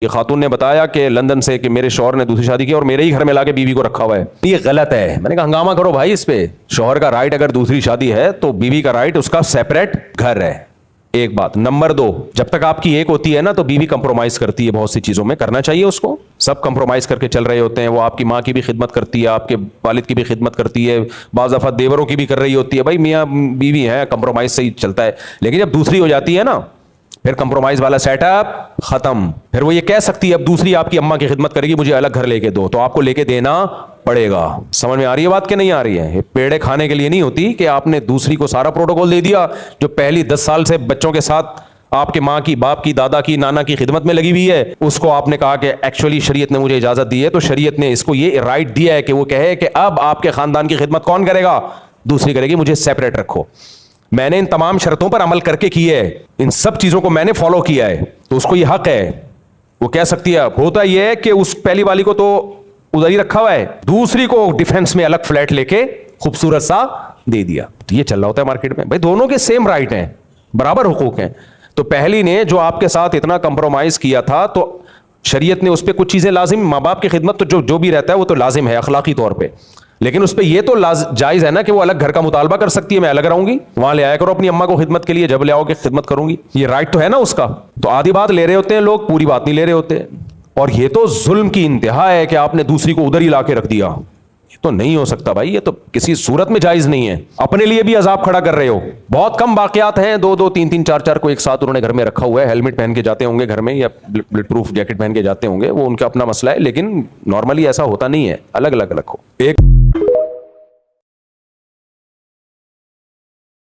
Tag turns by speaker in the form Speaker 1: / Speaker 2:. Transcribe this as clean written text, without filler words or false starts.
Speaker 1: ये खातून ने बताया कि लंदन से कि मेरे शौहर ने दूसरी शादी की और मेरे ही घर में लाके बीवी को रखा हुआ है। ये गलत है। मैंने कहा हंगामा करो भाई इस पे। शौहर का राइट अगर दूसरी शादी है तो बीवी का राइट उसका सेपरेट घर है। एक बात। नंबर 2, जब तक आपकी एक होती है ना तो बीवी कंप्रोमाइज करती है बहुत सी चीजों में। करना चाहिए उसको। सब कंप्रोमाइज करके चल रहे होते हैं। वो आपकी माँ की भी खिदमत करती है, आपके वालिद की भी खिदमत करती है, बाज़ दफ़ा देवरों की भी कर रही होती है। भाई मियाँ बीवी है, कंप्रोमाइज से ही चलता है। लेकिन जब दूसरी हो जाती है ना फिर कंप्रोमाइज वाला सेटअप खत्म। फिर वो ये कह सकती है अब दूसरी आपकी अम्मा की खिदमत करेगी, मुझे अलग घर लेके दो, तो आपको लेके देना पड़ेगा। समझ में आ रही है बात कि नहीं आ रही है? ये पेड़े खाने के लिए नहीं होती कि आपने दूसरी को सारा प्रोटोकॉल दे दिया जो पहली 10 साल से बच्चों के साथ आपके माँ की, बाप की, दादा की, नाना की खिदमत में लगी हुई है। उसको आपने कहा कि एक्चुअली शरीयत ने मुझे इजाजत दी है, तो शरीयत ने इसको ये राइट दिया है कि वो कहे कि अब आपके खानदान की खिदमत कौन करेगा? दूसरी करेगी, मुझे सेपरेट रखो। मैंने इन तमाम शर्तों पर अमल करके की है, इन सब चीजों को मैंने फॉलो किया है, तो उसको ये हक है। वो कह सकती है। होता यह है कि उस पहली वाली को तो उधर ही रखा हुआ है, दूसरी को डिफेंस में अलग फ्लैट लेके खूबसूरत सा दे दिया। तो ये चल रहा होता है मार्केट में। भाई दोनों के सेम राइट हैं, बराबर हुकूक हैं। तो पहली ने जो आपके साथ इतना कंप्रोमाइज किया था तो शरीयत ने उस पर कुछ चीजें लाजिम, माँ बाप की खिदमत तो जो भी रहता है वो तो लाजिम है अखलाकी तौर पर, लेकिन उस पर यह तो जायज है ना कि वो अलग घर का मुतालबा कर सकती है। मैं अलग रहूंगी, वहां ले आया करो अपनी अम्मा को खिदमत के लिए, जब ले आओगे खिदमत करूंगी। ये राइट तो है ना उसका। तो आधी बात ले रहे होते हैं लोग, पूरी बात नहीं ले रहे होते। और ये तो जुल्म की इंतहा है कि आपने दूसरी को उधर ही लाके रख दिया। ये तो नहीं हो सकता भाई, ये तो किसी सूरत में जायज नहीं है। अपने लिए भी अजाब खड़ा कर रहे हो। बहुत कम वाकयात हैं, 2-2, 3-3, 4-4 को एक साथ उन्होंने घर में रखा हुआ है। हेलमेट पहन के जाते होंगे घर में या बुलेट प्रूफ जैकेट पहन के जाते होंगे, वो उनका अपना मसला है, लेकिन नॉर्मली ऐसा होता नहीं है। अलग अलग रखो। एक